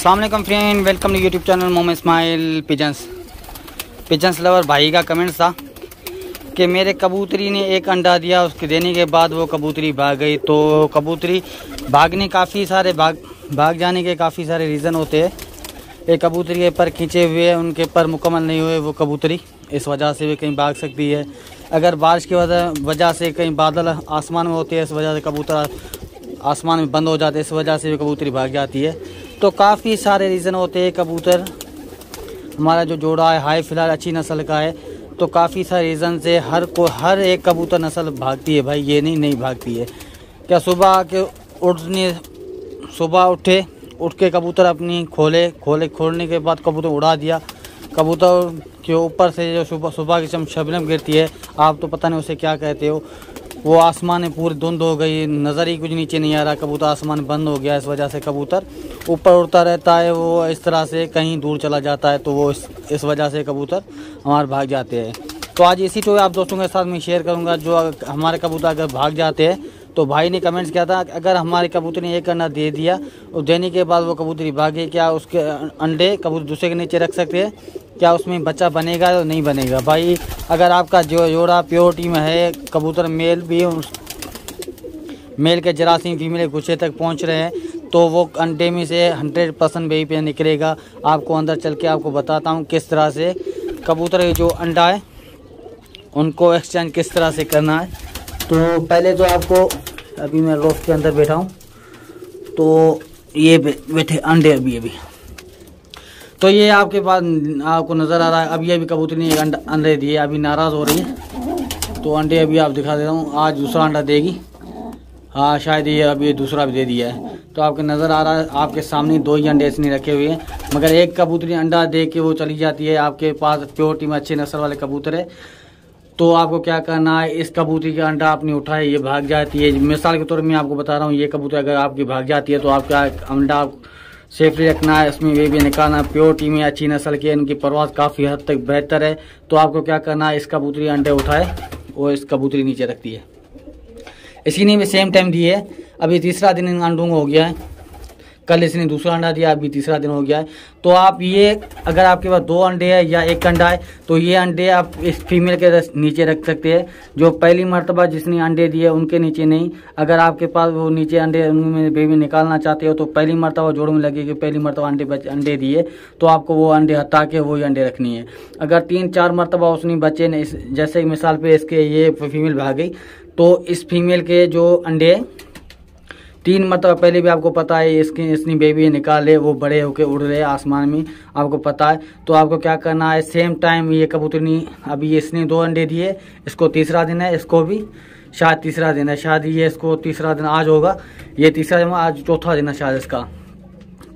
अस्सलाम वालेकुम friend, welcome to YouTube channel Mohammad Ismail pigeons lover भाई का कमेंट था कि मेरे कबूतरी ने एक अंडा दिया, उसके देने के बाद वो कबूतरी भाग गई। तो कबूतरी भागने भाग जाने के काफ़ी सारे रीज़न होते हैं। एक कबूतरी के पर खींचे हुए, उनके पर मुकम्मल नहीं हुए वो कबूतरी, इस वजह से भी कहीं भाग सकती है। अगर बारिश की वजह से कहीं बादल आसमान में होते हैं, इस वजह से कबूतर आसमान में बंद हो जाते हैं, इस वजह से भी कबूतरी भाग जाती है। तो काफ़ी सारे रीज़न होते हैं। कबूतर हमारा जो जोड़ा है हाई फिलहाल अच्छी नस्ल का है, तो काफ़ी सारे रीज़न से हर एक कबूतर नस्ल भागती है भाई, ये नहीं भागती है। क्या सुबह उठ के कबूतर अपनी खोलने के बाद कबूतर उड़ा दिया। कबूतर के ऊपर से जो सुबह की शबनम गिरती है, आप तो पता नहीं उसे क्या कहते हो, वो आसमान में पूरी धुंध हो गई, नज़र ही कुछ नीचे नहीं आ रहा, कबूतर आसमान बंद हो गया। इस वजह से कबूतर ऊपर उड़ता रहता है, वो इस तरह से कहीं दूर चला जाता है, तो वो इस वजह से कबूतर हमारे भाग जाते हैं। तो आज इसी टॉपिक आप दोस्तों के साथ मैं शेयर करूंगा। जो हमारे कबूतर अगर भाग जाते हैं, तो भाई ने कमेंट्स किया था अगर हमारे कबूतर ने एक अंडा दे दिया और देने के बाद वो कबूतरी भागे, क्या उसके अंडे कबूतर दूसरे के नीचे रख सकते हैं? क्या उसमें बच्चा बनेगा या नहीं बनेगा? भाई अगर आपका जोड़ा प्योरिटी में है, कबूतर मेल के जरासीम फीमेल के गुच्छे तक पहुंच रहे हैं, तो वो अंडे में से 100% बेबी पे निकलेगा। आपको अंदर चल के आपको बताता हूँ किस तरह से कबूतर के जो अंडा है उनको एक्सचेंज किस तरह से करना है। तो पहले तो आपको, अभी मैं रोफ के अंदर बैठा हूँ, तो ये बैठे अंडे अभी तो ये आपके पास आपको नज़र आ रहा है। अभी कबूतर ने एक अंडे दिए, अभी नाराज़ हो रही है, तो अंडे अभी आप दिखा देता हूँ। आज दूसरा अंडा देगी, हाँ शायद ये अभी दूसरा भी दे दिया है। तो आपके नज़र आ रहा है, आपके सामने 2 ही अंडे इसने रखे हुए हैं, मगर एक कबूतरी अंडा दे के वो चली जाती है। आपके पास प्योरिटी में अच्छे नस्ल वाले कबूतर है, तो आपको क्या करना है, इस कबूतरी का अंडा आपने उठाए, ये भाग जाती है। मिसाल के तौर में आपको बता रहा हूँ, ये कबूतर अगर आपकी भाग जाती है तो आपका अंडा सेफली रखना है, इसमें बेबी निकालना। प्योरिटी में अच्छी नस्ल की, इनकी परवाज काफ़ी हद तक बेहतर है। तो आपको क्या करना है, इस कबूतरी अंडे उठाए और इस कबूतरी नीचे रखती है। इसी ने भी सेम टाइम दिए है, अभी तीसरा दिन इन अंडों हो गया है। कल इसने दूसरा अंडा दिया, अभी तीसरा दिन हो गया है। तो आप ये, अगर आपके पास 2 अंडे है या 1 अंडा है, तो ये अंडे आप इस फीमेल के नीचे रख सकते हैं। जो पहली मर्तबा जिसने अंडे दिए उनके नीचे नहीं। अगर आपके पास वो नीचे अंडे उनमें बेबी निकालना चाहते हो, तो पहली मर्तबा जोड़ में लगेगी, पहली मर्तबा अंडे दिए, तो आपको वो अंडे हटा के वही अंडे रखनी है। अगर 3-4 मर्तबा उसने बच्चे ने, जैसे मिसाल पे इसके ये फीमेल भाग गई, तो इस फीमेल के जो अंडे 3 मरतबा, पहले भी आपको पता है इसने बेबी निकाले, वो बड़े होके उड़ रहे आसमान में, आपको पता है। तो आपको क्या करना है, सेम टाइम ये कबूतरी अभी इसने 2 अंडे दिए, इसको तीसरा दिन है, इसको भी शायद तीसरा दिन है, शायद ये इसको तीसरा दिन आज होगा, ये तीसरा दिन, आज चौथा दिन है शायद इसका।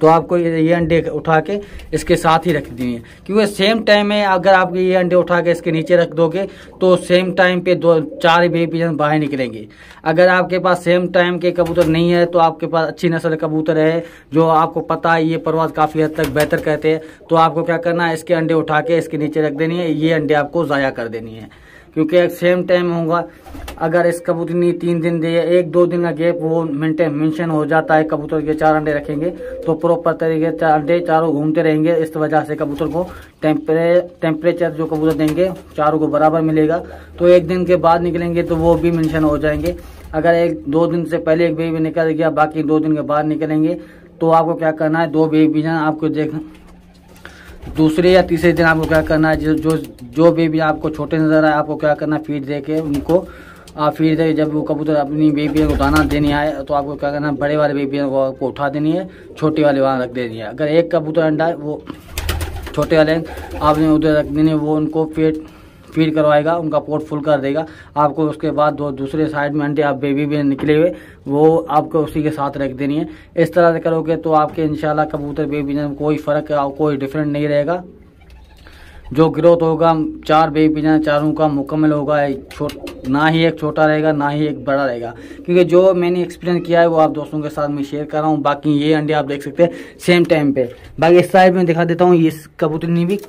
तो आपको ये अंडे उठा के इसके साथ ही रख दिए, क्योंकि सेम टाइम में अगर आप ये अंडे उठा के इसके नीचे रख दोगे तो सेम टाइम पे 2-4 बेबी बाहर निकलेंगे। अगर आपके पास सेम टाइम के कबूतर नहीं है, तो आपके पास अच्छी नस्ल कबूतर है, जो आपको पता है ये परवाज काफ़ी हद तक बेहतर कहते हैं, तो आपको क्या करना है, इसके अंडे उठा के इसके नीचे रख देनी है, ये अंडे आपको ज़ाया कर देनी है। क्योंकि सेम टाइम होगा, अगर इस कबूतर ने 3 दिन दिए, 1-2 दिन का गैप वो मेंशन हो जाता है। कबूतर के 4 अंडे रखेंगे तो प्रॉपर तरीके से अंडे चारों घूमते रहेंगे, इस वजह से कबूतर को टेम्परेचर जो कबूतर देंगे चारों को बराबर मिलेगा। तो 1 दिन के बाद निकलेंगे तो वो भी मेंशन हो जाएंगे। अगर 1-2 दिन से पहले एक बेबी निकल गया, बाकी 2 दिन के बाद निकलेंगे, तो आपको क्या करना है, 2 बेबी आपको दूसरे या तीसरे दिन आपको क्या करना है, जो बेबी आपको छोटे नजर आए, आपको क्या करना है, फीड दे के उनको फीड दे। जब वो कबूतर अपनी बेबी को दाना देने आए, तो आपको क्या करना है, बड़े वाले बेबी को आपको उठा देनी है, छोटे वाले वहाँ रख देनी है। अगर एक कबूतर अंडा है, वो छोटे वाले आपने उधर रख देने, वो उनको फीड करवाएगा, उनका पोट फुल कर देगा। आपको उसके बाद दूसरे साइड में अंडे आप बेबी भी निकले हुए, वो आपको उसी के साथ रख देनी है। इस तरह से करोगे तो आपके इंशाल्लाह कबूतर बेबी में कोई फ़र्क, कोई डिफरेंट नहीं रहेगा। जो ग्रोथ होगा 4 बेबी चारों का मुकम्मल होगा, ना ही एक छोटा रहेगा ना ही एक बड़ा रहेगा, क्योंकि जो मैंने एक्सपीरियंस किया है वो आप दोस्तों के साथ मैं शेयर कर रहा हूँ। बाकी ये अंडे आप देख सकते हैं सेम टाइम पे। बाकी इस साइड में दिखा देता हूँ, इस कबूतर ने भी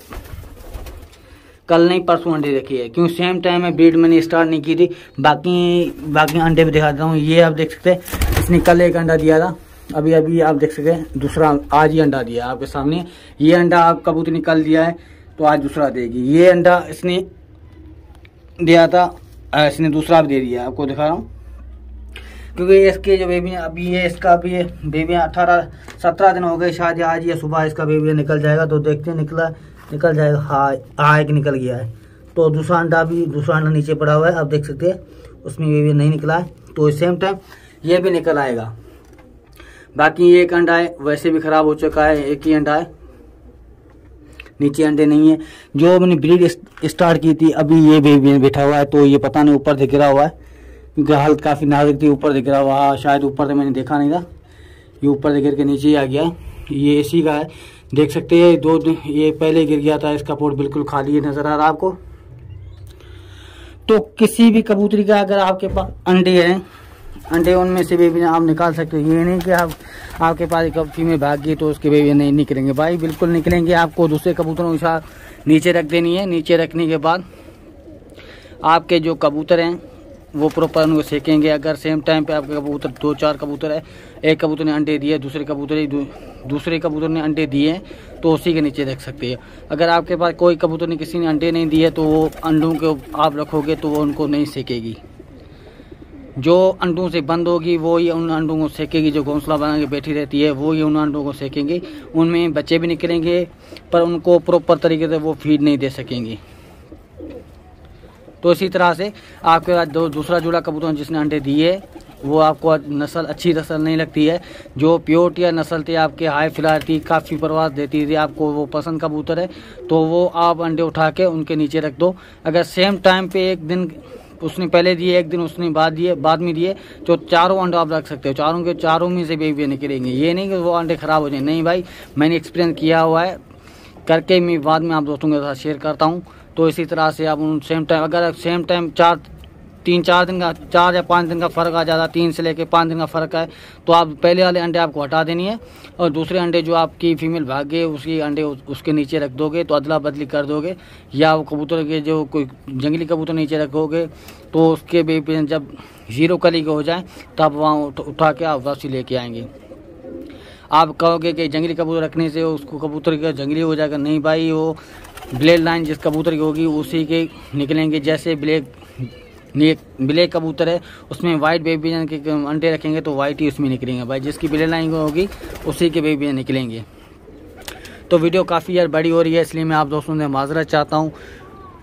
कल नहीं परसों अंडे रखी है, क्योंकि सेम टाइम में ब्रीड मैंने स्टार्ट नहीं की थी। बाकी अंडे भी दिखा देता हूँ, ये आप देख सकते हैं, इसने कल एक अंडा दिया था, अभी अभी आप देख सकते हैं दूसरा आज ही अंडा दिया आपके सामने। ये अंडा आप कबूतर निकल दिया है तो आज दूसरा देगी। ये अंडा इसने दिया था, इसने दूसरा भी दे दिया, आपको दिखा रहा हूँ। क्योंकि इसके जो बेबी अभी ये इसका भी बेबी 18-17 दिन हो गए शायद, आज या सुबह इसका बेबी निकल जाएगा। तो देखते हैं निकल जाएगा। हाँ एक निकल गया है। तो दूसरा अंडा नीचे पड़ा हुआ है, आप देख सकते हैं उसमें बेबी नहीं निकला है। तो सेम टाइम ये भी निकल आएगा। बाकी एक अंडा है वैसे भी खराब हो चुका है, एक ही अंडा है, नीचे अंडे नहीं है। जो मैंने ब्रीड स्टार्ट की थी अभी ये बेबी बैठा हुआ है, तो ये पता नहीं ऊपर से गिरा हुआ है क्योंकि हालत काफ़ी नाजुक थी, ऊपर से गिरा हुआ। शायद ऊपर से मैंने देखा नहीं था, ये ऊपर से गिर के नीचे ही आ गया है। ये इसी का है, देख सकते हैं 2 दिन ये पहले गिर गया था। इसका पोर्ट बिल्कुल खाली नजर आ रहा है आपको। तो किसी भी कबूतरी का अगर आपके पास अंडे हैं, अंडे उनमें से बेबी आप निकाल सकते हो। ये नहीं कि आपके पास एक फीमेल भाग गई तो उसके बेबी नहीं निकलेंगे भाई, बिल्कुल निकलेंगे। आपको दूसरे कबूतरों के साथ नीचे रख देनी है। नीचे रखने के बाद आपके जो कबूतर हैं वो प्रॉपर उनको सेकेंगे। अगर सेम टाइम पे आपके कबूतर 2-4 कबूतर है, एक कबूतर ने अंडे दिए, दूसरे कबूतर ने अंडे दिए, तो उसी के नीचे रख सकते हैं। अगर आपके पास कोई कबूतर ने किसी ने अंडे नहीं दिए तो वो अंडों को आप रखोगे तो वो उनको नहीं सेकेगी। जो अंडों से बंद होगी वो ही उन अंडों को सेकेगी। जो घोंसला बना के बैठी रहती है वो ही उन अंडों को सेकेंगे। उनमें बच्चे भी निकलेंगे पर उनको प्रॉपर तरीके से वो फीड नहीं दे सकेंगे। तो इसी तरह से आपके पास दूसरा जोड़ा कबूतर जिसने अंडे दिए वो आपको अच्छी नस्ल नहीं लगती है। जो प्योर या नस्ल थी आपके हाई फ्लायर थी, काफ़ी परवाज देती थी, आपको वो पसंद कबूतर है तो वो आप अंडे उठा के उनके नीचे रख दो। अगर सेम टाइम पे एक दिन उसने पहले दिए, एक दिन उसने बाद में दिए, तो चारों अंडे आप रख सकते हो। चारों में से बेबी निकलेंगे। ये नहीं कि वो अंडे खराब हो जाए, नहीं भाई, मैंने एक्सपीरियंस किया हुआ है करके मैं बाद में आप दोस्तों के साथ शेयर करता हूँ। तो इसी तरह से आप उन सेम टाइम अगर सेम टाइम 4 या 5 दिन का फ़र्क आ जाता, 3 से लेकर 5 दिन का फ़र्क है, तो आप पहले वाले अंडे आपको हटा देनी है और दूसरे अंडे जो आपकी फीमेल भाग गए उसके अंडे उसके नीचे रख दोगे। तो अदला बदली कर दोगे, या वो कबूतर के जो कोई जंगली कबूतर नीचे रखोगे तो उसके बेबी जब 0 कली के हो जाए तब वहाँ उठा के आप वापसी लेके आएंगे। आप कहोगे कि जंगली कबूतर रखने से उसको कबूतर का जंगली हो जाएगा, नहीं भाई, वो ब्लेड लाइन जिस कबूतर की होगी उसी के निकलेंगे। जैसे ब्लैक कबूतर है उसमें वाइट बेबी के अंडे रखेंगे तो वाइट ही उसमें निकलेंगे भाई, जिसकी ब्लेड लाइन होगी उसी के बेबी निकलेंगे। तो वीडियो काफ़ी यार बड़ी हो रही है, इसलिए मैं आप दोस्तों से माजरत चाहता हूँ।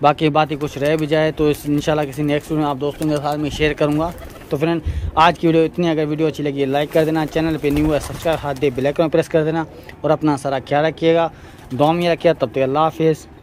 बाकी बातें कुछ रह भी जाए तो इंशाल्लाह किसी नेक्स्ट वीडियो में आप दोस्तों के साथ में शेयर करूँगा। तो फ्रेंड आज की वीडियो इतनी, अगर वीडियो अच्छी लगी लाइक कर देना, चैनल पे न्यू है सब्सक्राइब हाथ दे बेल आइकन प्रेस कर देना और अपना सारा ख्याल रखिएगा, दुआ में रखिएगा। तब तक अल्लाह हाफिज़।